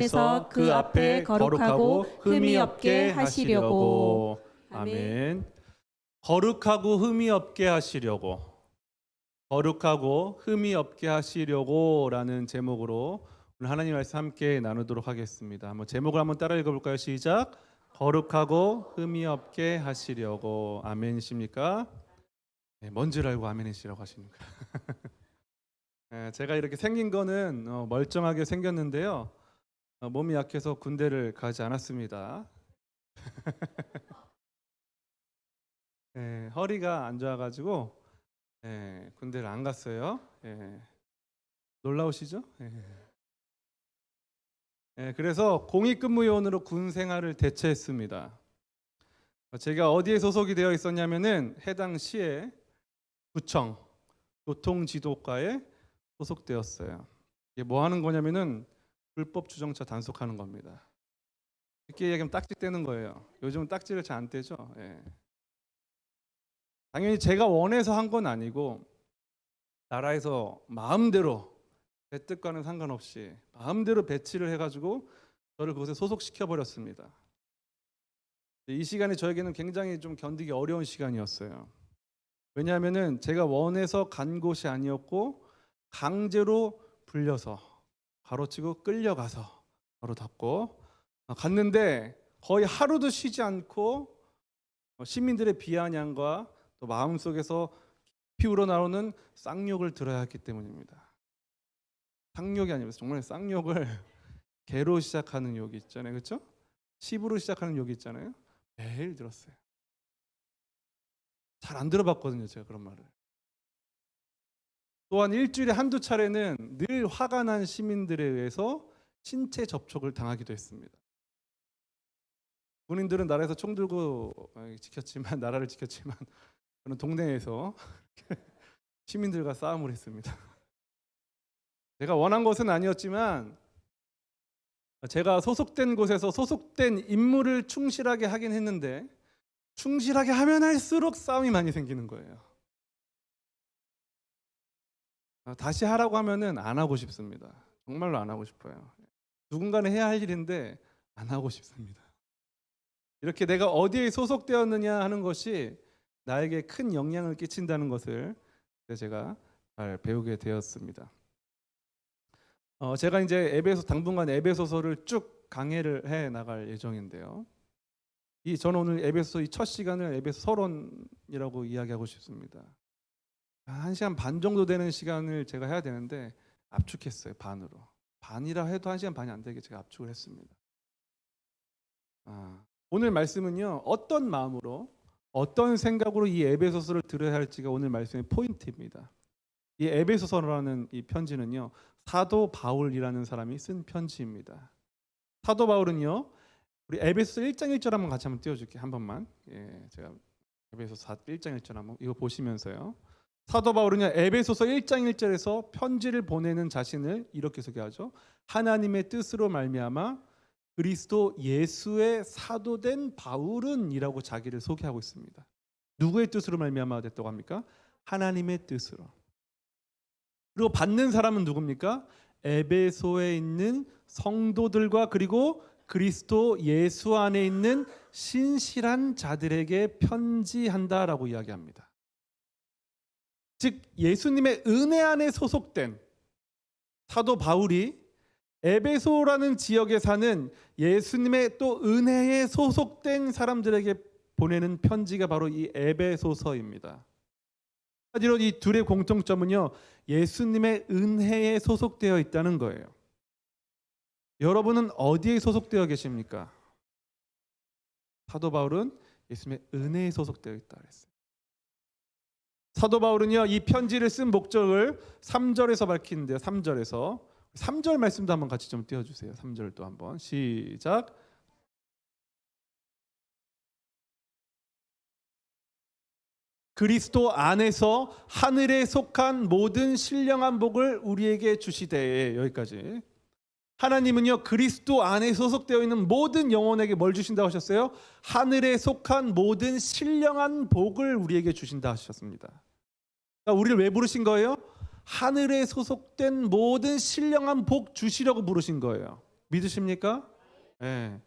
그래서 그 앞에 거룩하고 흠이 없게 하시려고. 아멘. 거룩하고 흠이 없게 하시려고. 거룩하고 흠이 없게 하시려고라는 제목으로 오늘 하나님 말씀 함께 나누도록 하겠습니다. 한번 제목을 한번 따라 읽어볼까요? 시작. 거룩하고 흠이 없게 하시려고. 아멘이십니까? 네, 뭔 줄 알고 아멘이시라고 하십니까? 제가 이렇게 생긴 거는 멀쩡하게 생겼는데요. 몸이 약해서 군대를 가지 않았습니다. 허리가 안 좋아가지고 군대를 안 갔어요. 놀라우시죠? 그래서 공익근무요원으로 군 생활을 대체했습니다. 제가 어디에 소속이 되어 있었냐면은 해당 시의 구청 교통지도과에 소속되었어요. 이게 뭐 하는 거냐면은 불법 주정차 단속하는 겁니다. 이렇게 얘기하면 딱지 떼는 거예요. 요즘은 딱지를 잘 안 떼죠. 당연히 제가 원해서 한 건 아니고 나라에서 마음대로 제 뜻과는 상관없이 마음대로 배치를 해가지고 저를 그곳에 소속시켜 버렸습니다. 이 시간이 저에게는 굉장히 좀 견디기 어려운 시간이었어요. 왜냐하면은 제가 원해서 간 곳이 아니었고 강제로 불려서 가로치고 끌려가서 바로 닫고 갔는데 거의 하루도 쉬지 않고 시민들의 비아냥과 또 마음속에서 깊이 우러나오는 쌍욕을 들어야 했기 때문입니다. 쌍욕이 아니라 정말 쌍욕을 개로 시작하는 욕이 있잖아요. 그렇죠? 10으로 시작하는 욕이 있잖아요. 매일 들었어요. 잘 안 들어봤거든요. 제가 그런 말을. 또한 일주일에 한두 차례는 늘 화가 난 시민들에 의해서 신체 접촉을 당하기도 했습니다. 군인들은 나라에서 총 들고 지켰지만 나라를 지켰지만 저는 동네에서 시민들과 싸움을 했습니다. 제가 원한 것은 아니었지만 제가 소속된 곳에서 소속된 임무를 충실하게 하긴 했는데 충실하게 하면 할수록 싸움이 많이 생기는 거예요. 다시 하라고 하면은 안 하고 싶습니다. 정말로 안 하고 싶어요. 누군가는 해야 할 일인데 안 하고 싶습니다. 이렇게 내가 어디에 소속되었느냐 하는 것이 나에게 큰 영향을 끼친다는 것을 제가 잘 배우게 되었습니다. 제가 이제 당분간 에베소서를 쭉 강해를 해 나갈 예정인데요. 저는 오늘 에베소 첫 시간을 에베소 서론이라고 이야기하고 싶습니다. 1시간 반 정도 되는 시간을 제가 해야 되는데 압축했어요. 반으로. 반이라 해도 1시간 반이 안 되게 제가 압축을 했습니다. 오늘 말씀은요. 어떤 마음으로 어떤 생각으로 이 에베소서를 들어야 할지가 오늘 말씀의 포인트입니다. 이 에베소서라는 이 편지는요. 사도 바울이라는 사람이 쓴 편지입니다. 사도 바울은요. 우리 에베소서 1장 1절 한번 같이 한번 띄워줄게요. 한 번만. 제가 에베소서 1장 1절 한번 이거 보시면서요. 사도 바울은요. 에베소서 1장 1절에서 편지를 보내는 자신을 이렇게 소개하죠. 하나님의 뜻으로 말미암아 그리스도 예수의 사도된 바울은이라고 자기를 소개하고 있습니다. 누구의 뜻으로 말미암아 됐다고 합니까? 하나님의 뜻으로. 그리고 받는 사람은 누굽니까? 에베소에 있는 성도들과 그리고 그리스도 예수 안에 있는 신실한 자들에게 편지한다라고 이야기합니다. 즉 예수님의 은혜 안에 소속된 사도 바울이 에베소라는 지역에 사는 예수님의 또 은혜에 소속된 사람들에게 보내는 편지가 바로 이 에베소서입니다. 한마디로 이 둘의 공통점은요. 예수님의 은혜에 소속되어 있다는 거예요. 여러분은 어디에 소속되어 계십니까? 사도 바울은 예수님의 은혜에 소속되어 있다 그랬어요. 사도 바울은요. 이 편지를 쓴 목적을 3절에서 밝히는데요. 3절 말씀도 한번 같이 좀 띄워주세요. 3절 또 한번 시작. 그리스도 안에서 하늘에 속한 모든 신령한 복을 우리에게 주시되. 여기까지. 하나님은요 그리스도 안에 소속되어 있는 모든 영혼에게 뭘 주신다고 하셨어요? 하늘에 속한 모든 신령한 복을 우리에게 주신다 하셨습니다. 그러니까 우리를 왜 부르신 거예요? 하늘에 소속된 모든 신령한 복 주시려고 부르신 거예요. 믿으십니까? 예.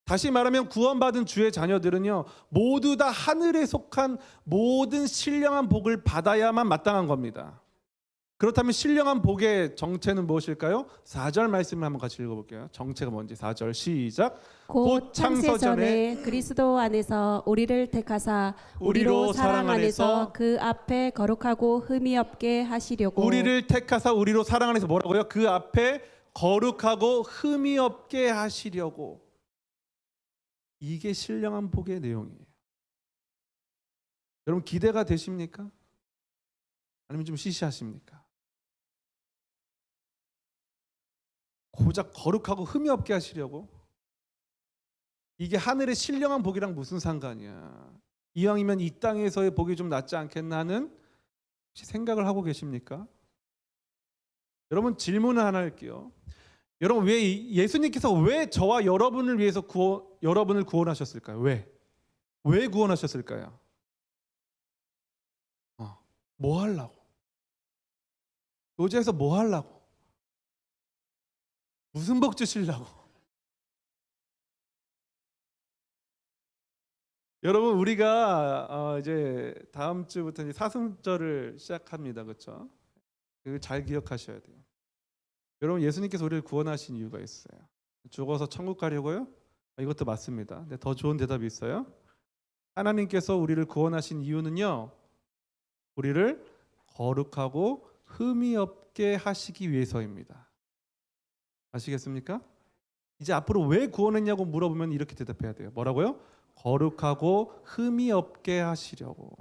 다시 말하면 구원받은 주의 자녀들은요, 모두 다 하늘에 속한 모든 신령한 복을 받아야만 마땅한 겁니다. 그렇다면 신령한 복의 정체는 무엇일까요? 4절 말씀을 한번 같이 읽어볼게요. 정체가 뭔지 4절 시작. 곧 창세전에 그리스도 안에서 우리를 택하사 우리로 사랑 안에서 그 앞에 거룩하고 흠이 없게 하시려고. 우리를 택하사 우리로 사랑 안에서 뭐라고요? 그 앞에 거룩하고 흠이 없게 하시려고. 이게 신령한 복의 내용이에요. 여러분 기대가 되십니까? 아니면 좀 시시하십니까? 고작 거룩하고 흠이 없게 하시려고? 이게 하늘의 신령한 복이랑 무슨 상관이야? 이왕이면 이 땅에서의 복이 좀 낫지 않겠나 하는 혹시 생각을 하고 계십니까? 여러분 질문을 하나 할게요. 여러분 예수님께서 왜 저와 여러분을 위해서 여러분을 구원하셨을까요? 왜 구원하셨을까요? 뭐 하려고? 교제에서 뭐 하려고? 무슨 복 주시려고? 여러분 우리가 이제 다음 주부터 이제 사순절을 시작합니다, 그렇죠? 그걸 잘 기억하셔야 돼요. 여러분 예수님께서 우리를 구원하신 이유가 있어요. 죽어서 천국 가려고요? 이것도 맞습니다. 근데 더 좋은 대답이 있어요. 하나님께서 우리를 구원하신 이유는요, 우리를 거룩하고 흠이 없게 하시기 위해서입니다. 아시겠습니까? 이제 앞으로 왜 구원했냐고 물어보면 이렇게 대답해야 돼요. 뭐라고요? 거룩하고 흠이 없게 하시려고.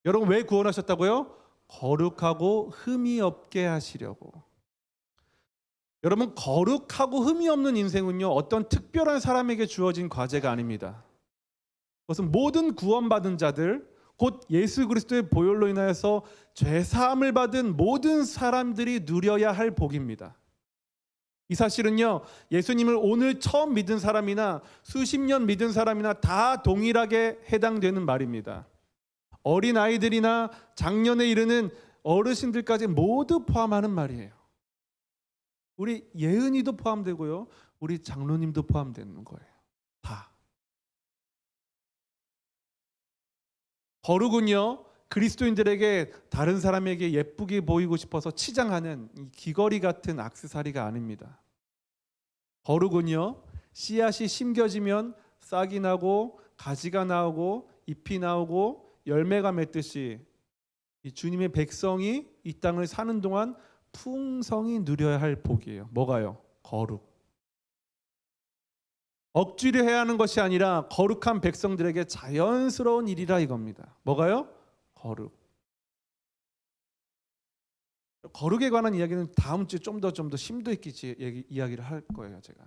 여러분 왜 구원하셨다고요? 거룩하고 흠이 없게 하시려고. 여러분 거룩하고 흠이 없는 인생은요, 어떤 특별한 사람에게 주어진 과제가 아닙니다. 그것은 모든 구원받은 자들, 곧 예수 그리스도의 보혈로 인하여서 죄사함을 받은 모든 사람들이 누려야 할 복입니다. 이 사실은요, 예수님을 오늘 처음 믿은 사람이나 수십 년 믿은 사람이나 다 동일하게 해당되는 말입니다. 어린 아이들이나 장년에 이르는 어르신들까지 모두 포함하는 말이에요. 우리 예은이도 포함되고요, 우리 장로님도 포함되는 거예요. 다. 거룩은요, 그리스도인들에게 다른 사람에게 예쁘게 보이고 싶어서 치장하는 이 귀걸이 같은 액세서리가 아닙니다. 거룩은요, 씨앗이 심겨지면 싹이 나고 가지가 나오고 잎이 나오고 열매가 맺듯이 이 주님의 백성이 이 땅을 사는 동안 풍성히 누려야 할 복이에요. 뭐가요? 거룩. 억지로 해야 하는 것이 아니라 거룩한 백성들에게 자연스러운 일이라 이겁니다. 뭐가요? 거룩. 거룩에 관한 이야기는 다음 주에 좀 더 심도 있게 이야기를 할 거예요, 제가.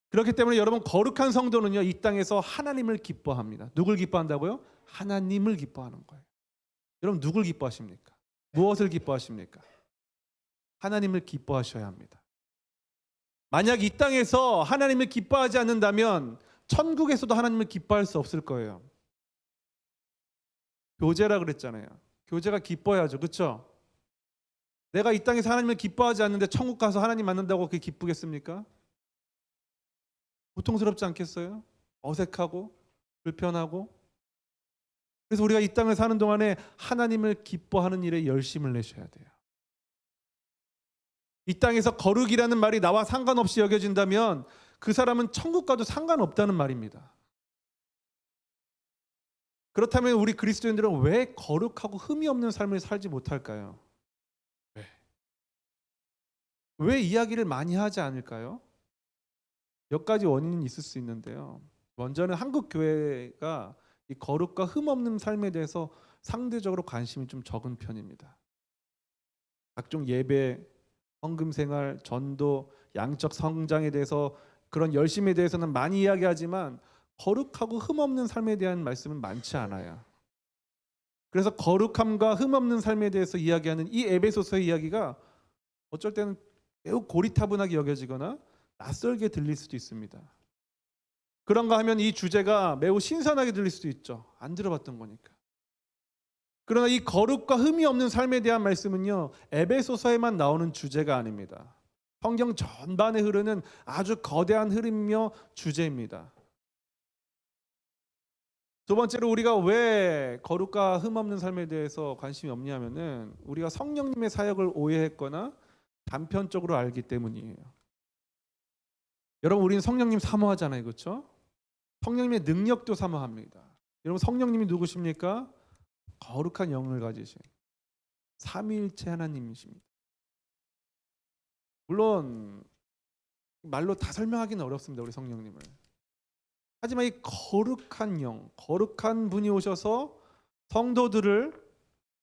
그렇기 때문에 여러분 거룩한 성도는요, 이 땅에서 하나님을 기뻐합니다. 누굴 기뻐한다고요? 하나님을 기뻐하는 거예요. 여러분 누굴 기뻐하십니까? 무엇을 기뻐하십니까? 하나님을 기뻐하셔야 합니다. 만약 이 땅에서 하나님을 기뻐하지 않는다면 천국에서도 하나님을 기뻐할 수 없을 거예요. 교제라 그랬잖아요. 교제가 기뻐야죠, 그렇죠? 내가 이 땅에서 하나님을 기뻐하지 않는데 천국 가서 하나님 만난다고 그게 기쁘겠습니까? 고통스럽지 않겠어요? 어색하고 불편하고. 그래서 우리가 이 땅을 사는 동안에 하나님을 기뻐하는 일에 열심을 내셔야 돼요. 이 땅에서 거룩이라는 말이 나와 상관없이 여겨진다면 그 사람은 천국 가도 상관없다는 말입니다. 그렇다면 우리 그리스도인들은 왜 거룩하고 흠이 없는 삶을 살지 못할까요? 왜 이야기를 많이 하지 않을까요? 몇 가지 원인이 있을 수 있는데요. 먼저는 한국 교회가 이 거룩과 흠 없는 삶에 대해서 상대적으로 관심이 좀 적은 편입니다. 각종 예배, 헌금 생활, 전도, 양적 성장에 대해서 그런 열심에 대해서는 많이 이야기하지만 거룩하고 흠 없는 삶에 대한 말씀은 많지 않아요. 그래서 거룩함과 흠 없는 삶에 대해서 이야기하는 이 에베소서의 이야기가 어쩔 때는 매우 고리타분하게 여겨지거나 낯설게 들릴 수도 있습니다. 그런가 하면 이 주제가 매우 신선하게 들릴 수도 있죠. 안 들어봤던 거니까. 그러나 이 거룩과 흠이 없는 삶에 대한 말씀은요, 에베소서에만 나오는 주제가 아닙니다. 성경 전반에 흐르는 아주 거대한 흐름이며 주제입니다. 두 번째로 우리가 왜 거룩과 흠없는 삶에 대해서 관심이 없냐면은 우리가 성령님의 사역을 오해했거나 단편적으로 알기 때문이에요. 여러분, 우리는 성령님 사모하잖아요, 그렇죠? 성령님의 능력도 사모합니다. 여러분, 성령님이 누구십니까? 거룩한 영을 가지신 삼위일체 하나님이십니다. 물론 말로 다 설명하기는 어렵습니다, 우리 성령님을. 하지만 이 거룩한 영, 거룩한 분이 오셔서 성도들을,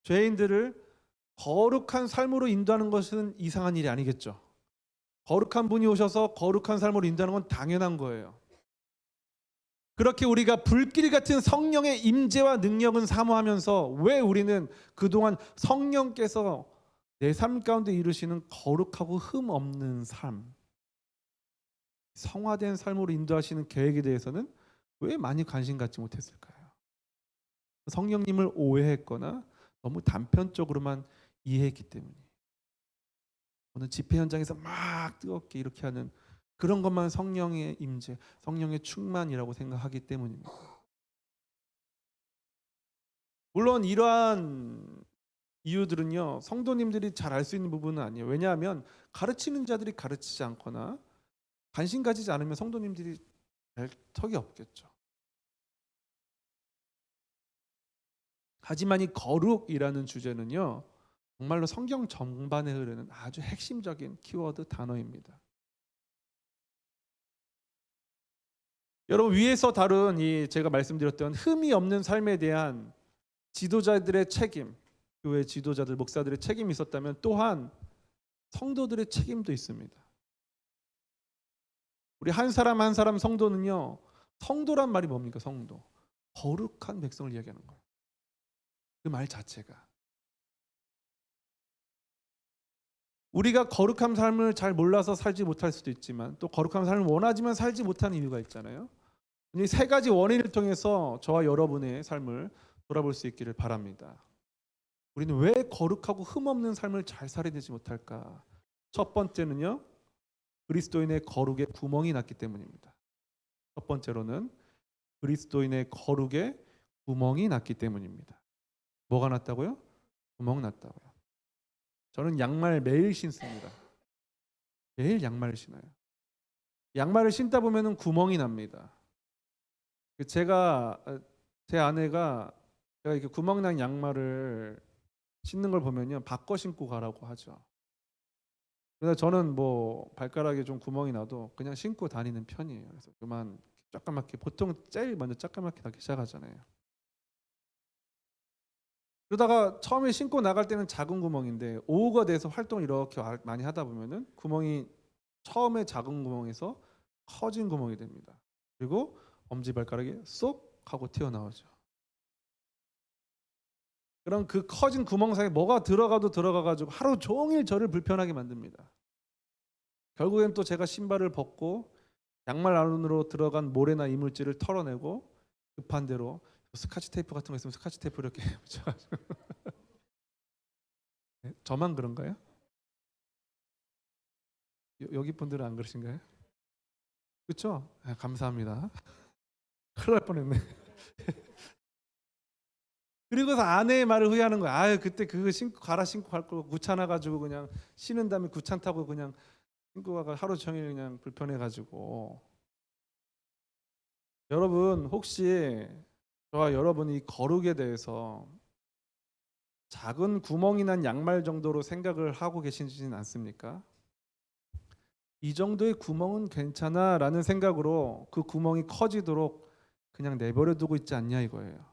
죄인들을 거룩한 삶으로 인도하는 것은 이상한 일이 아니겠죠. 거룩한 분이 오셔서 거룩한 삶으로 인도하는 건 당연한 거예요. 그렇게 우리가 불길 같은 성령의 임재와 능력은 사모하면서 왜 우리는 그동안 성령께서 내 삶 가운데 이루시는 거룩하고 흠 없는 삶, 성화된 삶으로 인도하시는 계획에 대해서는 왜 많이 관심 갖지 못했을까요? 성령님을 오해했거나 너무 단편적으로만 이해했기 때문이에요. 오늘 집회 현장에서 막 뜨겁게 이렇게 하는 그런 것만 성령의 임재, 성령의 충만이라고 생각하기 때문입니다. 물론 이러한 이유들은요, 성도님들이 잘 알 수 있는 부분은 아니에요. 왜냐하면 가르치는 자들이 가르치지 않거나 관심 가지지 않으면 성도님들이 알 턱이 없겠죠. 하지만 이 거룩이라는 주제는요, 정말로 성경 전반에 흐르는 아주 핵심적인 키워드 단어입니다. 여러분, 위에서 다룬 이 제가 말씀드렸던 흠이 없는 삶에 대한 지도자들의 책임, 교회 지도자들, 목사들의 책임이 있었다면 또한 성도들의 책임도 있습니다. 우리 한 사람 한 사람 성도는요, 성도란 말이 뭡니까? 성도, 거룩한 백성을 이야기하는 거예요. 그 말 자체가. 우리가 거룩한 삶을 잘 몰라서 살지 못할 수도 있지만 또 거룩한 삶을 원하지만 살지 못하는 이유가 있잖아요. 이 세 가지 원인을 통해서 저와 여러분의 삶을 돌아볼 수 있기를 바랍니다. 우리는 왜 거룩하고 흠없는 삶을 잘 살아야 되지 못할까? 첫 번째는요, 그리스도인의 거룩에 구멍이 났기 때문입니다. 첫 번째로는 그리스도인의 거룩에 구멍이 났기 때문입니다. 뭐가 났다고요? 구멍 났다고요. 저는 양말 매일 신습니다. 매일 양말을 신어요. 양말을 신다 보면은 구멍이 납니다. 제 아내가 제가 이렇게 구멍 난 양말을 신는 걸 보면요, 바꿔 신고 가라고 하죠. 그래서 저는 뭐 발가락에 좀 구멍이 나도 그냥 신고 다니는 편이에요. 그래서 그만 조그맣게, 보통 제일 먼저 조그맣게 닿기 시작하잖아요. 그러다가 처음에 신고 나갈 때는 작은 구멍인데 오후가 돼서 활동을 이렇게 많이 하다 보면은 구멍이 처음에 작은 구멍에서 커진 구멍이 됩니다. 그리고 엄지발가락이 쏙 하고 튀어나오죠. 그럼 그 커진 구멍 사이에 뭐가 들어가도 들어가가지고 하루 종일 저를 불편하게 만듭니다. 결국엔 또 제가 신발을 벗고 양말 안으로 들어간 모래나 이물질을 털어내고 급한 대로 스카치 테이프 같은 거 있으면 스카치 테이프 이렇게 붙여가지고 네? 저만 그런가요? 여기 분들은 안 그러신가요? 그렇죠? 네, 감사합니다. 큰일 날 뻔했네. 그리고서 아내의 말을 후회하는 거야. 아유, 그때 그거 신고 갈아 신고 갈 거 귀찮아가지고 그냥 신은 다음에 귀찮다고 그냥 신고 가가 하루 종일 그냥 불편해가지고. 여러분, 혹시 저와 여러분이 거룩에 대해서 작은 구멍이 난 양말 정도로 생각을 하고 계시지는 않습니까? 이 정도의 구멍은 괜찮아 라는 생각으로 그 구멍이 커지도록 그냥 내버려 두고 있지 않냐 이거예요.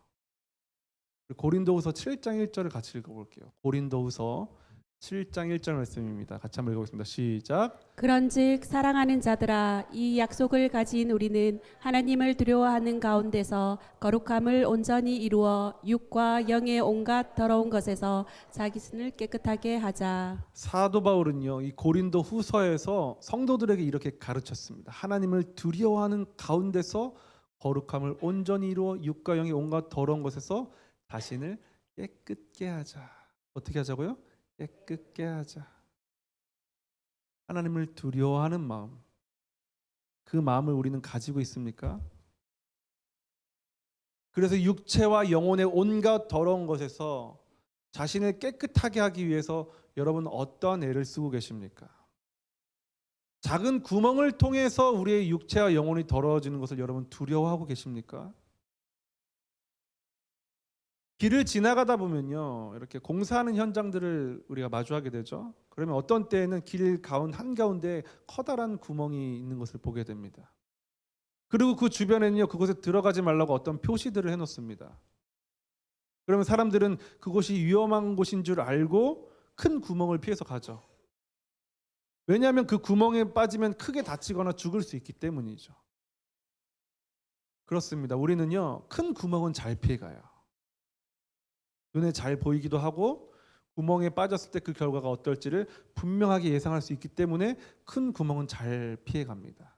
고린도후서 7장 1절을 같이 읽어볼게요. 고린도후서 7장 1절 말씀입니다. 같이 한번 읽어보겠습니다. 시작. 그런즉 사랑하는 자들아, 이 약속을 가진 우리는 하나님을 두려워하는 가운데서 거룩함을 온전히 이루어 육과 영의 온갖 더러운 것에서 자기 신을 깨끗하게 하자. 사도 바울은요, 이 고린도 후서에서 성도들에게 이렇게 가르쳤습니다. 하나님을 두려워하는 가운데서 거룩함을 온전히 이루어 육과 영의 온갖 더러운 것에서 자신을 깨끗게 하자. 어떻게 하자고요? 깨끗게 하자. 하나님을 두려워하는 마음, 그 마음을 우리는 가지고 있습니까? 그래서 육체와 영혼의 온갖 더러운 것에서 자신을 깨끗하게 하기 위해서 여러분 어떠한 애를 쓰고 계십니까? 작은 구멍을 통해서 우리의 육체와 영혼이 더러워지는 것을 여러분 두려워하고 계십니까? 길을 지나가다 보면요, 이렇게 공사하는 현장들을 우리가 마주하게 되죠. 그러면 어떤 때에는 길 한가운데 커다란 구멍이 있는 것을 보게 됩니다. 그리고 그 주변에는요, 그곳에 들어가지 말라고 어떤 표시들을 해놓습니다. 그러면 사람들은 그곳이 위험한 곳인 줄 알고 큰 구멍을 피해서 가죠. 왜냐하면 그 구멍에 빠지면 크게 다치거나 죽을 수 있기 때문이죠. 그렇습니다. 우리는요, 큰 구멍은 잘 피해가요. 눈에 잘 보이기도 하고 구멍에 빠졌을 때 그 결과가 어떨지를 분명하게 예상할 수 있기 때문에 큰 구멍은 잘 피해갑니다.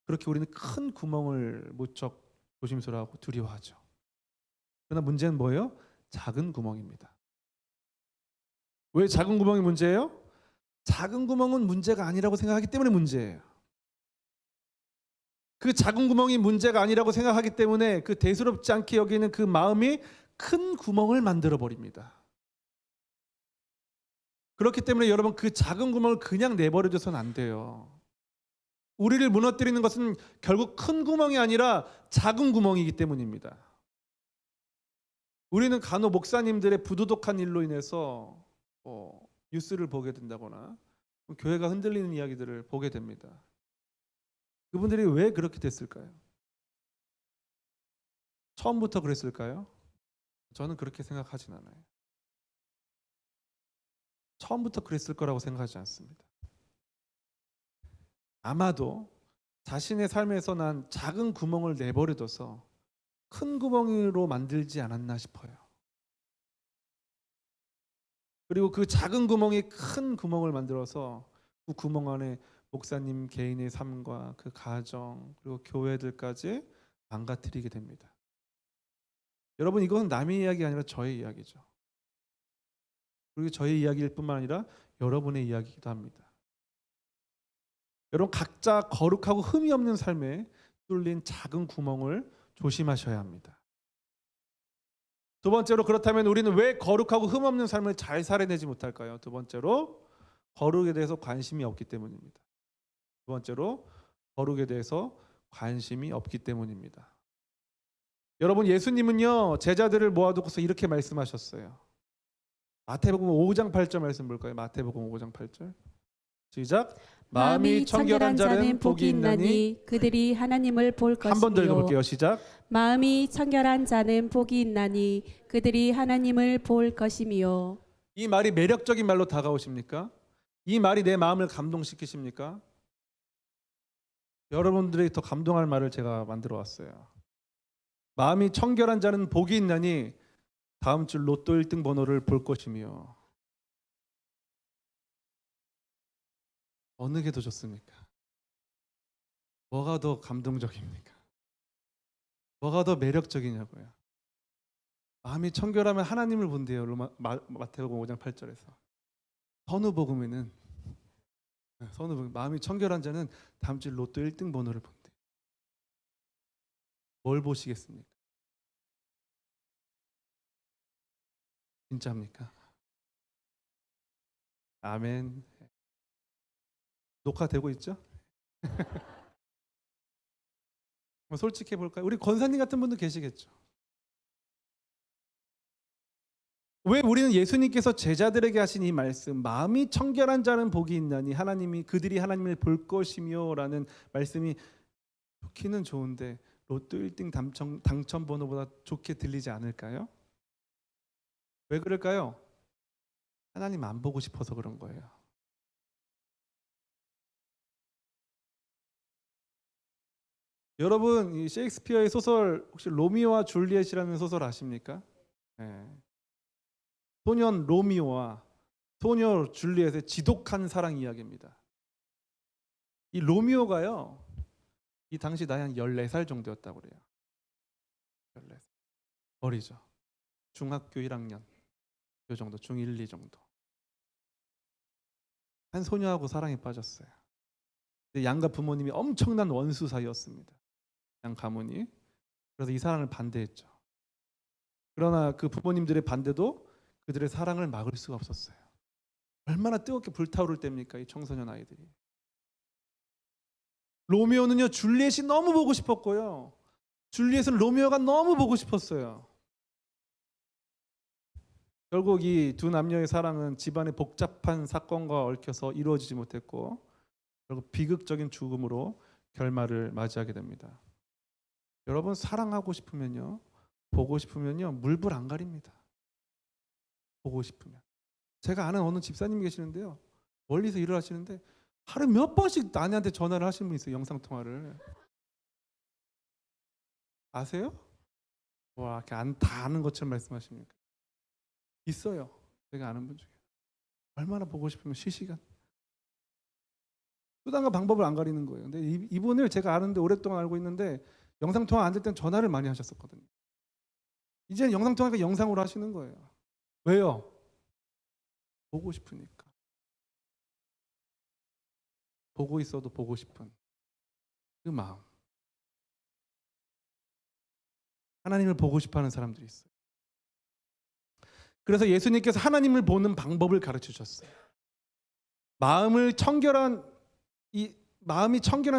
그렇게 우리는 큰 구멍을 무척 조심스러워하고 두려워하죠. 그러나 문제는 뭐예요? 작은 구멍입니다. 왜 작은 구멍이 문제예요? 작은 구멍은 문제가 아니라고 생각하기 때문에 문제예요. 그 작은 구멍이 문제가 아니라고 생각하기 때문에 그 대수롭지 않게 여기는 그 마음이 큰 구멍을 만들어 버립니다. 그렇기 때문에 여러분, 그 작은 구멍을 그냥 내버려둬서는 안 돼요. 우리를 무너뜨리는 것은 결국 큰 구멍이 아니라 작은 구멍이기 때문입니다. 우리는 간혹 목사님들의 부도덕한 일로 인해서 뉴스를 보게 된다거나 교회가 흔들리는 이야기들을 보게 됩니다. 그분들이 왜 그렇게 됐을까요? 처음부터 그랬을까요? 저는 그렇게 생각하진 않아요. 처음부터 그랬을 거라고 생각하지 않습니다. 아마도 자신의 삶에서 난 작은 구멍을 내버려둬서 큰 구멍으로 만들지 않았나 싶어요. 그리고 그 작은 구멍이 큰 구멍을 만들어서 그 구멍 안에 목사님 개인의 삶과 그 가정 그리고 교회들까지 망가뜨리게 됩니다. 여러분, 이건 남의 이야기가 아니라 저의 이야기죠. 그리고 저의 이야기일 뿐만 아니라 여러분의 이야기이기도 합니다. 여러분, 각자 거룩하고 흠이 없는 삶에 뚫린 작은 구멍을 조심하셔야 합니다. 두 번째로, 그렇다면 우리는 왜 거룩하고 흠 없는 삶을 잘 살아내지 못할까요? 두 번째로, 거룩에 대해서 관심이 없기 때문입니다. 두 번째로, 거룩에 대해서 관심이 없기 때문입니다. 여러분, 예수님은요, 제자들을 모아두고서 이렇게 말씀하셨어요. 마태복음 5장 8절 말씀 볼까요? 마태복음 5장 8절. 시작. 마음이 청결한 자는 복이 있나니 그들이 하나님을 볼 것이요. 한 번 더 읽어볼게요. 시작. 마음이 청결한 자는 복이 있나니 그들이 하나님을 볼 것이며. 이 말이 매력적인 말로 다가오십니까? 이 말이 내 마음을 감동시키십니까? 여러분들이 더 감동할 말을 제가 만들어 왔어요. 마음이 청결한 자는 복이 있나니 다음 줄 로또 1등 번호를 볼 것이며. 어느 게 더 좋습니까? 뭐가 더 감동적입니까? 뭐가 더 매력적이냐고요. 마음이 청결하면 하나님을 본대요. 마태복음 5장 8절에서. 선우복음에는 마음이 청결한 자는 다음 주 로또 1등 번호를 본대요. 뭘 보시겠습니까? 진짜입니까? 아멘. 녹화되고 있죠? 솔직히 볼까요? 우리 권사님 같은 분도 계시겠죠. 왜 우리는 예수님께서 제자들에게 하신 이 말씀, 마음이 청결한 자는 복이 있나니 그들이 하나님을 볼 것이며 라는 말씀이 좋기는 좋은데 로또 1등 당첨 번호보다 좋게 들리지 않을까요? 왜 그럴까요? 하나님 안 보고 싶어서 그런 거예요. 여러분, 이 셰익스피어의 소설 혹시 로미오와 줄리엣이라는 소설 아십니까? 네. 소년 로미오와 소녀 줄리엣의 지독한 사랑 이야기입니다. 이 로미오가요, 이 당시 나이 한 14살 정도였다고 그래요. 14살. 어리죠. 중학교 1학년 요 정도, 중1, 2 정도. 한 소녀하고 사랑에 빠졌어요. 근데 양가 부모님이 엄청난 원수 사이였습니다. 양 가문이. 그래서 이 사랑을 반대했죠. 그러나 그 부모님들의 반대도 그들의 사랑을 막을 수가 없었어요. 얼마나 뜨겁게 불타오를 때입니까? 이 청소년 아이들이. 로미오는요, 줄리엣이 너무 보고 싶었고요. 줄리엣은 로미오가 너무 보고 싶었어요. 결국 이 두 남녀의 사랑은 집안의 복잡한 사건과 얽혀서 이루어지지 못했고 결국 비극적인 죽음으로 결말을 맞이하게 됩니다. 여러분, 사랑하고 싶으면요, 보고 싶으면요, 물불 안 가립니다. 보고 싶으면. 제가 아는 어느 집사님이 계시는데요, 멀리서 일을 하시는데 하루에 몇 번씩 아내한테 전화를 하시는 분이 있어요. 영상통화를. 아세요? 와, 이렇게 다 아는 것처럼 말씀하십니까? 있어요. 제가 아는 분 중에. 얼마나 보고 싶으면 실시간. 수단과 방법을 안 가리는 거예요. 근데 이분을 제가 아는데 오랫동안 알고 있는데 영상통화 안 될 땐 전화를 많이 하셨었거든요. 이제는 영상통화가 영상으로 하시는 거예요. 왜요? 보고 싶으니까. 보고 있어도 보고 싶은 그 마음. 하나님을 보고 싶어하는 사람들이 있어요. 그래서 예수님께서 하나님을 보는 방법을 가르쳐 주셨어요. 마음이 청결한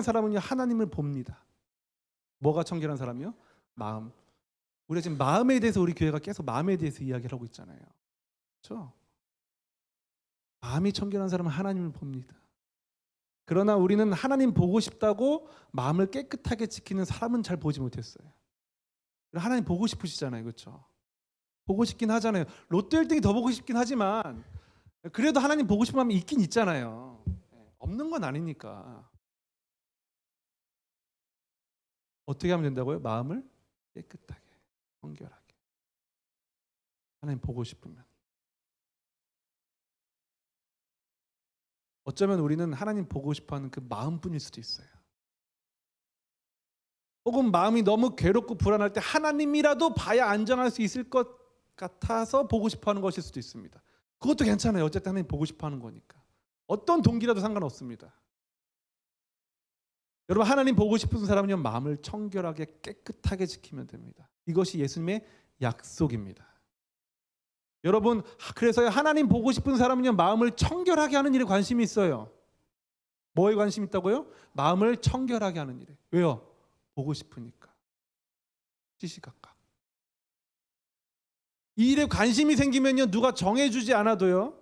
사람은요, 하나님을 봅니다. 뭐가 청결한 사람이요? 마음. 우리가 지금 마음에 대해서 우리 교회가 계속 마음에 대해서 이야기를 하고 있잖아요. 그렇죠? 마음이 청결한 사람은 하나님을 봅니다. 그러나 우리는 하나님 보고 싶다고 마음을 깨끗하게 지키는 사람은 잘 보지 못했어요. 하나님 보고 싶으시잖아요. 그렇죠? 보고 싶긴 하잖아요. 롯데 1등이 더 보고 싶긴 하지만 그래도 하나님 보고 싶은 마음이 있긴 있잖아요. 없는 건 아니니까. 어떻게 하면 된다고요? 마음을 깨끗하게, 청결하게. 하나님 보고 싶으면. 어쩌면 우리는 하나님 보고 싶어하는 그 마음뿐일 수도 있어요. 혹은 마음이 너무 괴롭고 불안할 때 하나님이라도 봐야 안정할 수 있을 것 같아서 보고 싶어하는 것일 수도 있습니다. 그것도 괜찮아요. 어쨌든 하나님 보고 싶어하는 거니까. 어떤 동기라도 상관없습니다. 여러분, 하나님 보고 싶은 사람은요, 마음을 청결하게 깨끗하게 지키면 됩니다. 이것이 예수님의 약속입니다. 여러분, 그래서 하나님 보고 싶은 사람은요, 마음을 청결하게 하는 일에 관심이 있어요. 뭐에 관심 있다고요? 마음을 청결하게 하는 일에. 왜요? 보고 싶으니까. 시시각각. 이 일에 관심이 생기면요, 누가 정해주지 않아도요,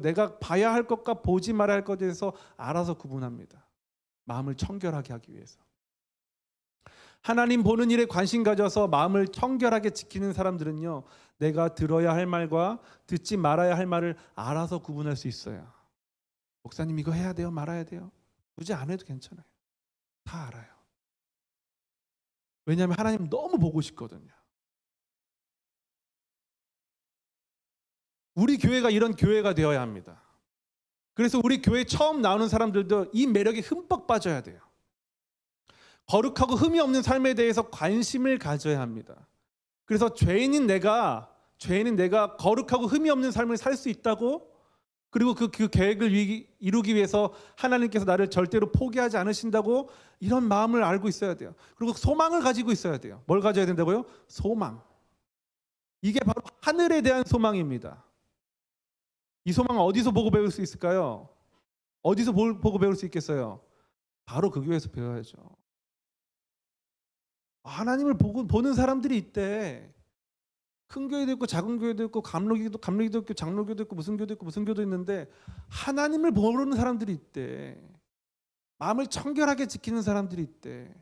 내가 봐야 할 것과 보지 말아야 할 것에 대해서 알아서 구분합니다. 마음을 청결하게 하기 위해서. 하나님 보는 일에 관심 가져서 마음을 청결하게 지키는 사람들은요, 내가 들어야 할 말과 듣지 말아야 할 말을 알아서 구분할 수 있어요. 목사님, 이거 해야 돼요? 말아야 돼요? 굳이 안 해도 괜찮아요. 다 알아요. 왜냐하면 하나님 너무 보고 싶거든요. 우리 교회가 이런 교회가 되어야 합니다. 그래서 우리 교회 처음 나오는 사람들도 이 매력에 흠뻑 빠져야 돼요. 거룩하고 흠이 없는 삶에 대해서 관심을 가져야 합니다. 그래서 죄인인 내가 거룩하고 흠이 없는 삶을 살 수 있다고, 그리고 그 계획을 이루기 위해서 하나님께서 나를 절대로 포기하지 않으신다고, 이런 마음을 알고 있어야 돼요. 그리고 소망을 가지고 있어야 돼요. 뭘 가져야 된다고요? 소망. 이게 바로 하늘에 대한 소망입니다. 이 소망은 어디서 보고 배울 수 있을까요? 어디서 보고 배울 수 있겠어요? 바로 그 교회에서 배워야죠. 하나님을 보는 사람들이 있대. 큰 교회도 있고 작은 교회도 있고 감리교도 있고 장로교도 있고 무슨 교도 있는데 하나님을 모르는 사람들이 있대. 마음을 청결하게 지키는 사람들이 있대.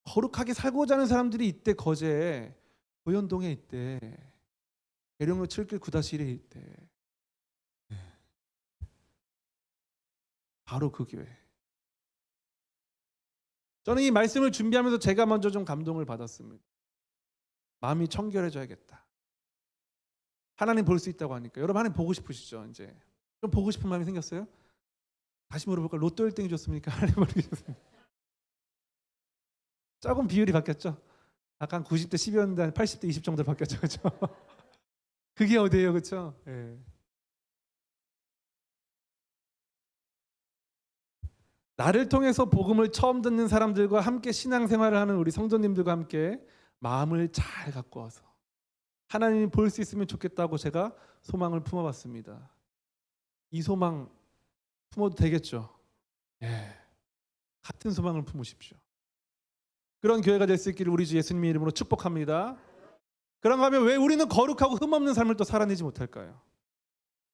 거룩하게 살고자 하는 사람들이 있대. 거제에, 고현동에 있대. 계룡로 7길 9-1에 있대. 바로 그 교회. 저는 이 말씀을 준비하면서 제가 먼저 좀 감동을 받았습니다. 마음이 청결해져야겠다. 하나님 볼 수 있다고 하니까. 여러분, 하나님 보고 싶으시죠? 이제 좀 보고 싶은 마음이 생겼어요? 다시 물어볼까요? 로또 1등이 좋습니까? 하나님 보는 게 좋습니까? 조금 비율이 바뀌었죠? 약간 90대 10이었는데 80대 20 정도 바뀌었죠. 그렇죠? 그게 어디예요? 그렇죠? 예. 나를 통해서 복음을 처음 듣는 사람들과 함께 신앙생활을 하는 우리 성도님들과 함께 마음을 잘 갖고 와서 하나님이 볼 수 있으면 좋겠다고 제가 소망을 품어봤습니다. 이 소망 품어도 되겠죠? 예, 같은 소망을 품으십시오. 그런 교회가 될 수 있기를 우리 주 예수님의 이름으로 축복합니다. 그런가 하면 왜 우리는 거룩하고 흠없는 삶을 또 살아내지 못할까요?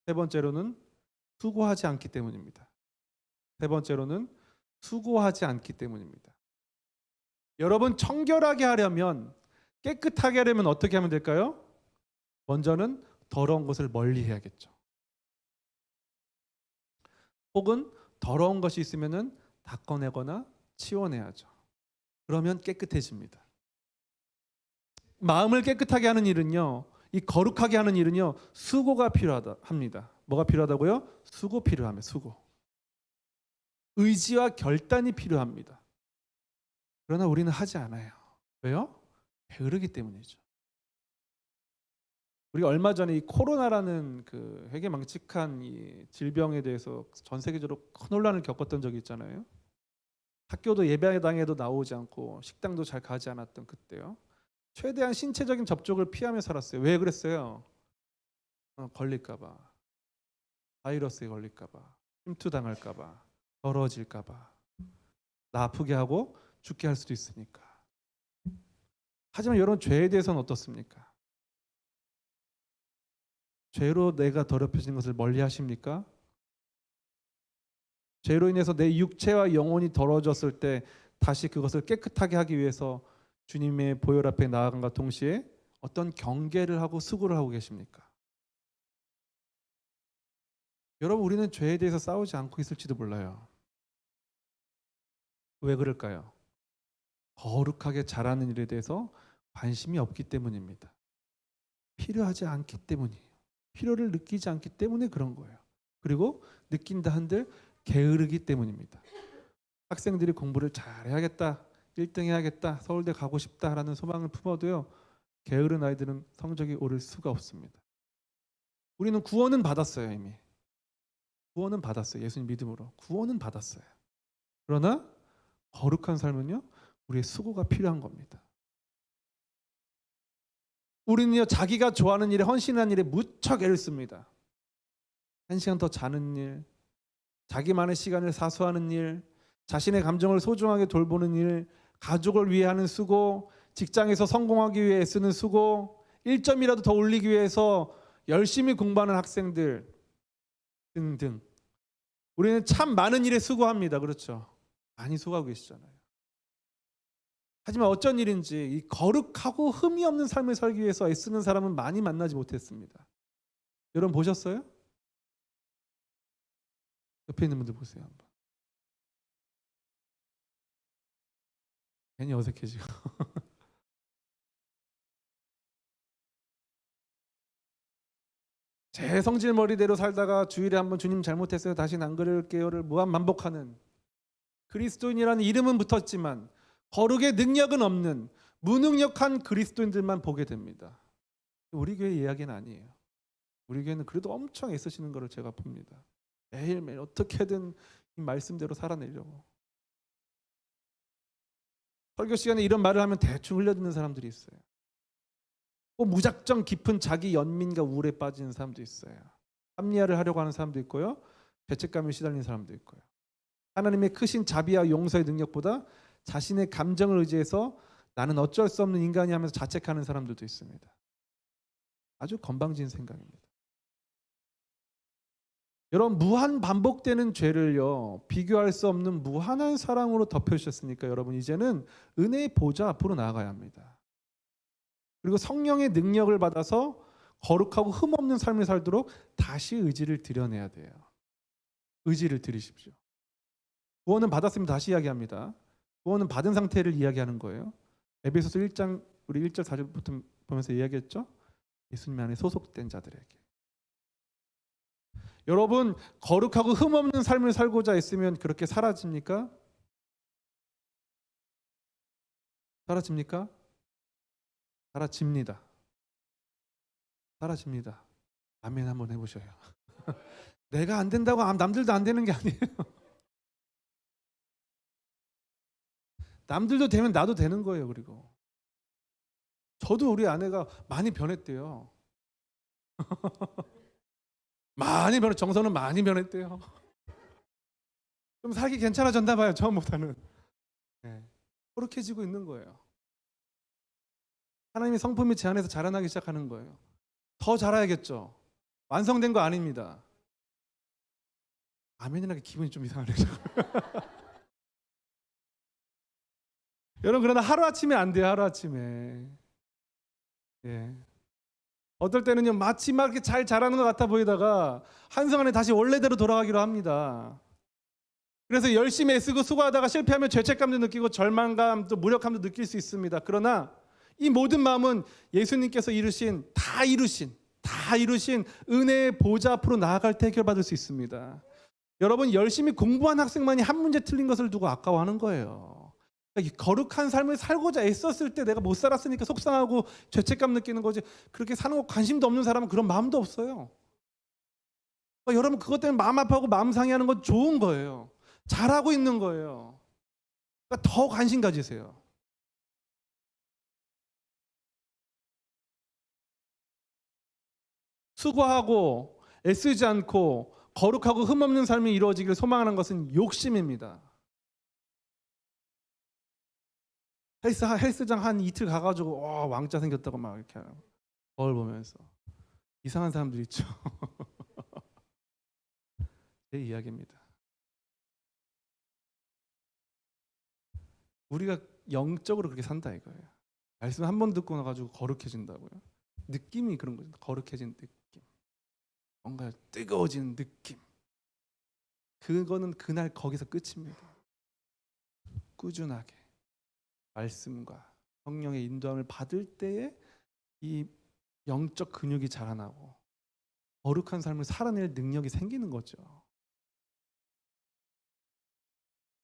세 번째로는 수고하지 않기 때문입니다. 세 번째로는 수고하지 않기 때문입니다. 여러분, 청결하게 하려면, 깨끗하게 하려면 어떻게 하면 될까요? 먼저는 더러운 것을 멀리 해야겠죠. 혹은 더러운 것이 있으면 닦아내거나 치워내야죠. 그러면 깨끗해집니다. 마음을 깨끗하게 하는 일은요, 이 거룩하게 하는 일은요, 수고가 필요합니다. 뭐가 필요하다고요? 수고 필요합니다. 수고. 의지와 결단이 필요합니다. 그러나 우리는 하지 않아요. 왜요? 게으르기 때문이죠. 우리가 얼마 전에 이 코로나라는 그 회개망측한 이 질병에 대해서 전 세계적으로 큰 혼란을 겪었던 적이 있잖아요. 학교도 예배당에도 나오지 않고 식당도 잘 가지 않았던 그때요. 최대한 신체적인 접촉을 피하며 살았어요. 왜 그랬어요? 걸릴까봐, 바이러스에 걸릴까봐, 침투당할까봐, 더러워질까봐, 나 아프게 하고 죽게 할 수도 있으니까. 하지만 여러분, 죄에 대해서는 어떻습니까? 죄로 내가 더럽혀진 것을 멀리 하십니까? 죄로 인해서 내 육체와 영혼이 더러워졌을 때 다시 그것을 깨끗하게 하기 위해서 주님의 보혈 앞에 나아간과 동시에 어떤 경계를 하고 수고를 하고 계십니까? 여러분, 우리는 죄에 대해서 싸우지 않고 있을지도 몰라요. 왜 그럴까요? 거룩하게 자라는 일에 대해서 관심이 없기 때문입니다. 필요하지 않기 때문이에요. 필요를 느끼지 않기 때문에 그런 거예요. 그리고 느낀다 한들 게으르기 때문입니다. 학생들이 공부를 잘해야겠다, 1등 해야겠다, 서울대 가고 싶다라는 소망을 품어도요, 게으른 아이들은 성적이 오를 수가 없습니다. 우리는 구원은 받았어요. 이미 구원은 받았어요. 예수님 믿음으로 구원은 받았어요. 그러나 거룩한 삶은요, 우리의 수고가 필요한 겁니다. 우리는요, 자기가 좋아하는 일에, 헌신하는 일에 무척 애를 씁니다. 1시간 더 자는 일, 자기만의 시간을 사수하는 일, 자신의 감정을 소중하게 돌보는 일, 가족을 위해 하는 수고, 직장에서 성공하기 위해 애쓰는 수고, 1점이라도 더 올리기 위해서 열심히 공부하는 학생들 등등. 우리는 참 많은 일에 수고합니다. 그렇죠? 많이 수고하고 계시잖아요. 하지만 어쩐 일인지 이 거룩하고 흠이 없는 삶을 살기 위해서 애쓰는 사람은 많이 만나지 못했습니다. 여러분 보셨어요? 옆에 있는 분들 보세요 한번. 괜히 어색해지고. 제 성질 머리대로 살다가 주일에 한번 주님 잘못했어요, 다시는 안 그럴게요를 무한 반복하는, 그리스도인이라는 이름은 붙었지만 거룩의 능력은 없는 무능력한 그리스도인들만 보게 됩니다. 우리 교회 이야기는 아니에요. 우리 교회는 그래도 엄청 애쓰시는 것을 제가 봅니다. 매일매일 어떻게든 이 말씀대로 살아내려고. 설교 시간에 이런 말을 하면 대충 흘려듣는 사람들이 있어요. 또 무작정 깊은 자기 연민과 우울에 빠지는 사람도 있어요. 합리화를 하려고 하는 사람도 있고요, 죄책감에 시달리는 사람도 있고요. 하나님의 크신 자비와 용서의 능력보다 자신의 감정을 의지해서 나는 어쩔 수 없는 인간이 하면서 자책하는 사람들도 있습니다. 아주 건방진 생각입니다. 여러분, 무한 반복되는 죄를요, 비교할 수 없는 무한한 사랑으로 덮여주셨으니까 여러분, 이제는 은혜의 보좌 앞으로 나아가야 합니다. 그리고 성령의 능력을 받아서 거룩하고 흠없는 삶을 살도록 다시 의지를 들여내야 돼요. 의지를 들이십시오. 구원은 받았으면 다시 이야기합니다. 구원은 받은 상태를 이야기하는 거예요. 에베소서 1장 우리 1절 4절부터 보면서 이야기했죠. 예수님 안에 소속된 자들에게. 여러분, 거룩하고 흠없는 삶을 살고자 했으면 그렇게 사라집니까? 사라집니까? 사라집니다. 사라집니다. 아멘 한번 해보셔요. 내가 안 된다고 남들도 안 되는 게 아니에요. 남들도 되면 나도 되는 거예요. 그리고 저도 우리 아내가 많이 변했대요. 정서는 많이 변했대요. 좀 살기 괜찮아졌나 봐요. 처음보다는. 네. 거룩해지고 있는 거예요. 하나님의 성품이 제 안에서 자라나기 시작하는 거예요. 더 자라야겠죠. 완성된 거 아닙니다. 아멘이라기 기분이 좀 이상하네요. 여러분, 그러나 하루아침에 안 돼요. 하루아침에. 예. 어떨 때는요, 마치 막 이렇게 잘 자라는 것 같아 보이다가 한순간에 다시 원래대로 돌아가기로 합니다. 그래서 열심히 애쓰고 수고하다가 실패하면 죄책감도 느끼고 절망감도 무력함도 느낄 수 있습니다. 그러나 이 모든 마음은 예수님께서 다 이루신 은혜의 보좌 앞으로 나아갈 때 해결받을 수 있습니다. 여러분, 열심히 공부한 학생만이 한 문제 틀린 것을 두고 아까워하는 거예요. 이 거룩한 삶을 살고자 애썼을 때 내가 못 살았으니까 속상하고 죄책감 느끼는 거지, 그렇게 사는 거 관심도 없는 사람은 그런 마음도 없어요. 여러분, 그것 때문에 마음 아파하고 마음 상해하는 건 좋은 거예요. 잘하고 있는 거예요. 그러니까 더 관심 가지세요. 수고하고 애쓰지 않고 거룩하고 흠없는 삶이 이루어지기를 소망하는 것은 욕심입니다. 헬스장 한 이틀 가가지고 왕자 생겼다고 막 이렇게 거울 보면서 이상한 사람들 있죠. 제 이야기입니다. 우리가 영적으로 그렇게 산다 이거예요. 말씀 한 번 듣고 나가지고 거룩해진다고요. 느낌이 그런 거죠. 거룩해진 느낌, 뭔가 뜨거워지는 느낌. 그거는 그날 거기서 끝입니다. 꾸준하게 말씀과 성령의 인도함을 받을 때에 이 영적 근육이 자라나고 거룩한 삶을 살아낼 능력이 생기는 거죠.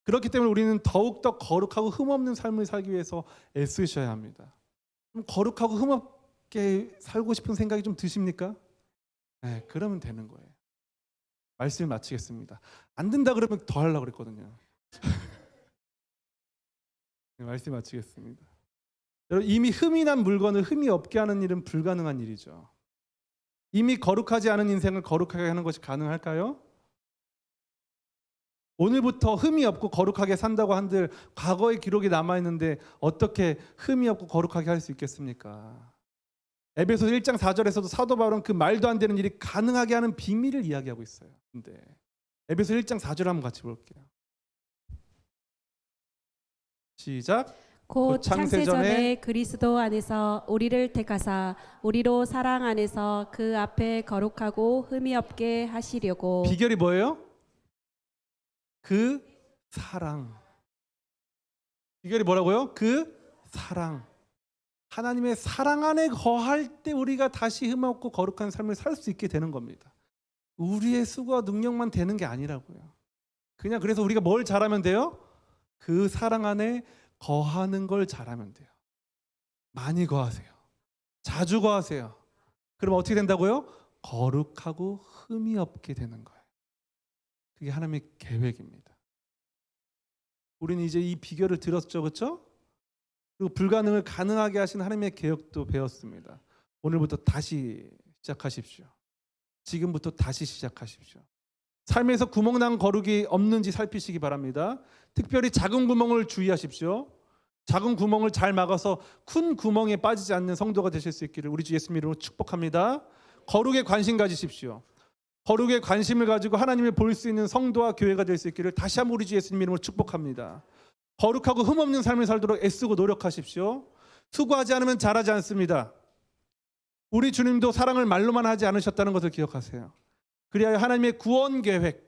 그렇기 때문에 우리는 더욱더 거룩하고 흠없는 삶을 살기 위해서 애쓰셔야 합니다. 좀 거룩하고 흠없게 살고 싶은 생각이 좀 드십니까? 네, 그러면 되는 거예요. 말씀을 마치겠습니다. 안 된다 그러면 더 하려고 그랬거든요. 네, 말씀 마치겠습니다. 여러분, 이미 흠이 난 물건을 흠이 없게 하는 일은 불가능한 일이죠. 이미 거룩하지 않은 인생을 거룩하게 하는 것이 가능할까요? 오늘부터 흠이 없고 거룩하게 산다고 한들 과거의 기록이 남아있는데 어떻게 흠이 없고 거룩하게 할 수 있겠습니까? 에베소서 1장 4절에서도 사도 바울은 그 말도 안 되는 일이 가능하게 하는 비밀을 이야기하고 있어요. 근데 에베소 1장 4절 한번 같이 볼게요. 시작. 곧 창세전에 그리스도 안에서 우리를 택하사 우리로 사랑 안에서 그 앞에 거룩하고 흠이 없게 하시려고. 비결이 뭐예요? 그 사랑. 비결이 뭐라고요? 그 사랑. 하나님의 사랑 안에 거할 때 우리가 다시 흠없고 거룩한 삶을 살 수 있게 되는 겁니다. 우리의 수고와 능력만 되는 게 아니라고요. 그냥 그래서 우리가 뭘 잘하면 돼요? 그 사랑 안에 거하는 걸 잘하면 돼요. 많이 거하세요. 자주 거하세요. 그럼 어떻게 된다고요? 거룩하고 흠이 없게 되는 거예요. 그게 하나님의 계획입니다. 우리는 이제 이 비결을 들었죠, 그렇죠? 그리고 불가능을 가능하게 하신 하나님의 계획도 배웠습니다. 오늘부터 다시 시작하십시오. 지금부터 다시 시작하십시오. 삶에서 구멍난 거룩이 없는지 살피시기 바랍니다. 특별히 작은 구멍을 주의하십시오. 작은 구멍을 잘 막아서 큰 구멍에 빠지지 않는 성도가 되실 수 있기를 우리 주 예수님 이름으로 축복합니다. 거룩에 관심 가지십시오. 거룩에 관심을 가지고 하나님을 볼 수 있는 성도와 교회가 될 수 있기를 다시 한번 우리 주 예수님 이름으로 축복합니다. 거룩하고 흠없는 삶을 살도록 애쓰고 노력하십시오. 수고하지 않으면 잘하지 않습니다. 우리 주님도 사랑을 말로만 하지 않으셨다는 것을 기억하세요. 그리하여 하나님의 구원 계획,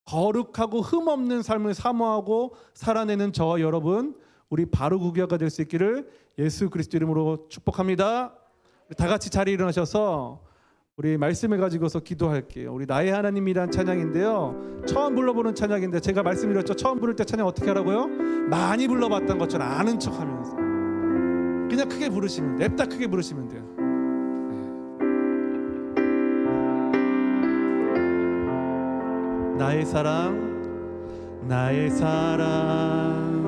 거룩하고 흠없는 삶을 사모하고 살아내는 저와 여러분, 우리 바로구교가 될 수 있기를 예수 그리스도 이름으로 축복합니다. 다 같이 자리에 일어나셔서 우리 말씀을 가지고서 기도할게요. 우리 나의 하나님이란 찬양인데요, 처음 불러보는 찬양인데 제가 말씀드렸죠. 처음 부를 때 찬양 어떻게 하라고요? 많이 불러봤던 것처럼 아는 척하면서 그냥 크게 부르시면, 냅다 크게 부르시면 돼요. 나의 사랑, 나의 사랑,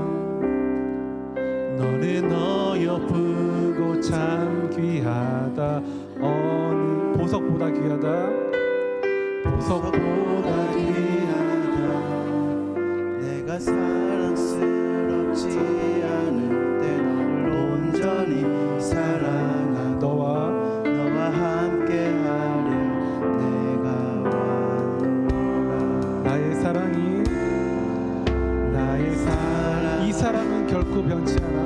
보석보다 귀하다. 보석보다 귀하다. 내가 사랑스럽지 않을 때 너를 온전히 사랑하고 너와 함께하려 내가 왔노라. 나의 사랑이 이 사랑은 결코 변치 않아.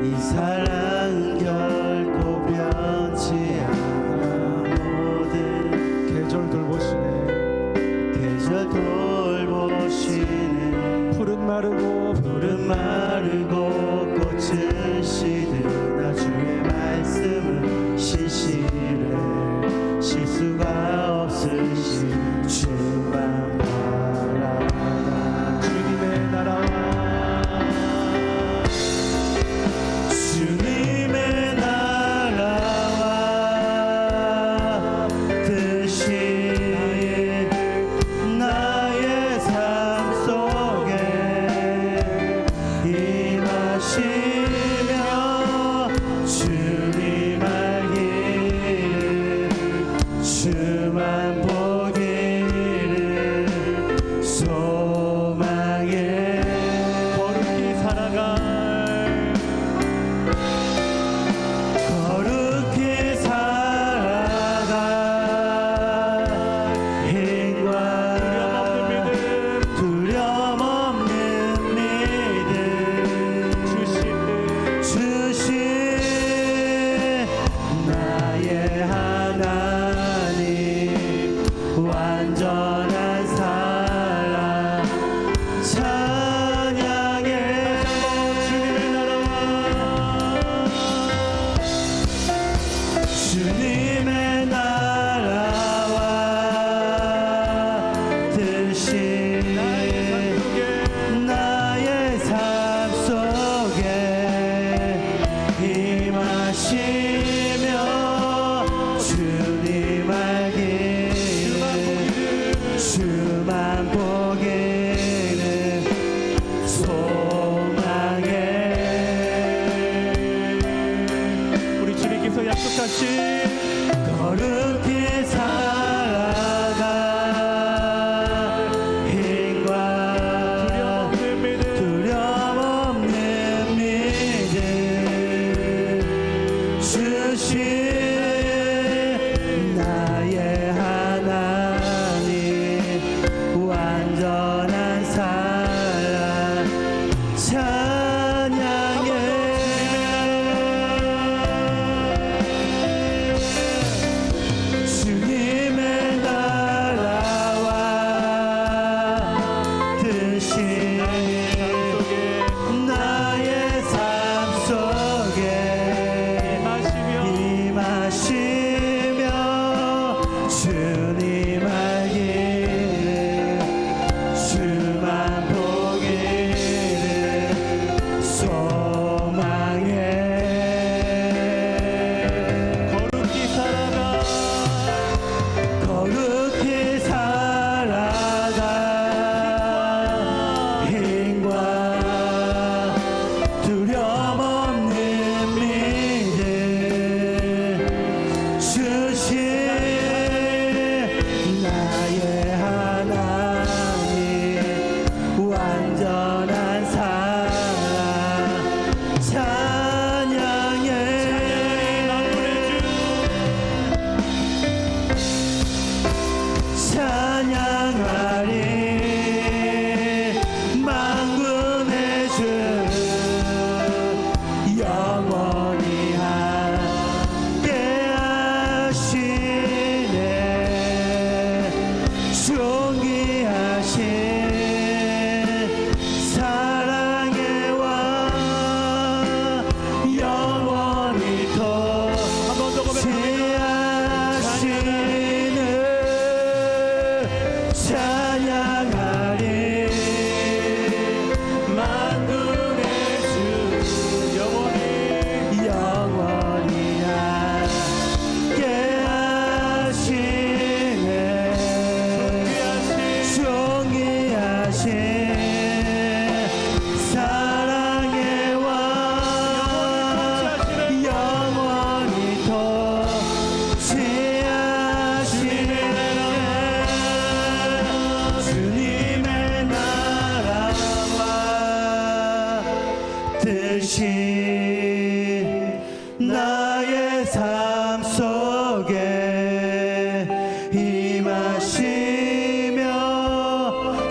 이 사랑은 결코 변치 않아. 모든 계절 돌보시네. 계절 돌보시네. 푸른 마르고 꽃을 시드나 주의 말씀은 신실해. 실수가 없으신 주만 바라라. 주님의 나라와 주님의 나라와 뜻이 나의 삶 속에 임하시며 주님 알기를 주만 보기를 소망해. 거룩히 살아갈 힘과 두려움 없는 믿음 주신 나의 하나님. 완전한 사랑 찬양해. 주님의 나라와 뜻이 나의 삶 속에 임하시며 주님 알기를 주만 보기를 소망해. 우리 주님께서 약속하신 거룩히 살아가 힘과 두려움 없는 믿음 주신 나의 하나님. 완전한 사랑 찬양해. 주님의 나라와 뜻이 나의 삶 속에 임하시며 주님 알기를 주만 보기를 소망해. 거룩히 살아가 힘과 주신 나의 삶 속에 임하시며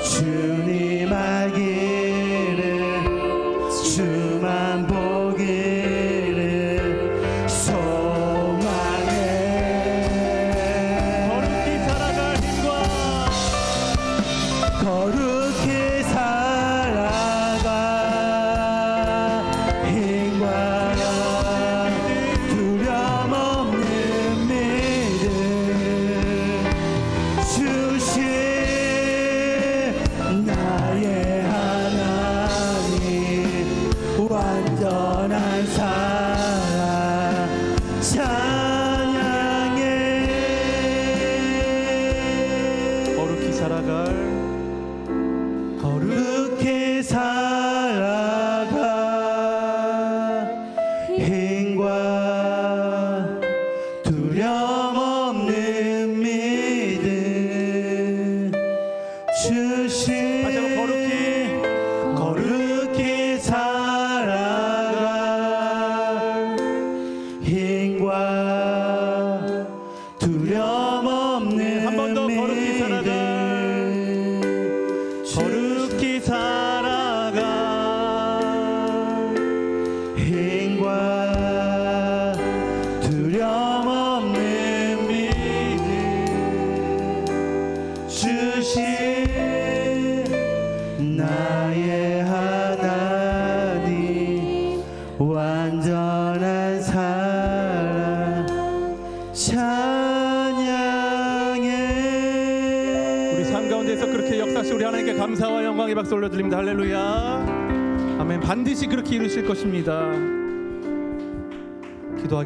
주님 알기를 주만 보기를 소망해. 거룩히 살아갈 힘과 거룩히 살아가 힘과 두려움 없는 믿음 주신 나의 하나님 완전한 사랑 찬양해. 거룩히 살아갈 거룩히 살아가 힘과 두려움 없는 믿음 주신 다시 한번 거룩히 살아가 힘과 두려움 없는 한 번 더 거룩히 살아가. 거룩히 살아가 힘과 두려움 없는 믿음 주신 나의 하나님 완전한 사랑 찬양해. 우리 삶 가운데서 그렇게 역사하신 우리 하나님께 감사와 영광의 박수 올려드립니다. 할렐루야. 아멘. 반드시 그렇게 이루실 것입니다.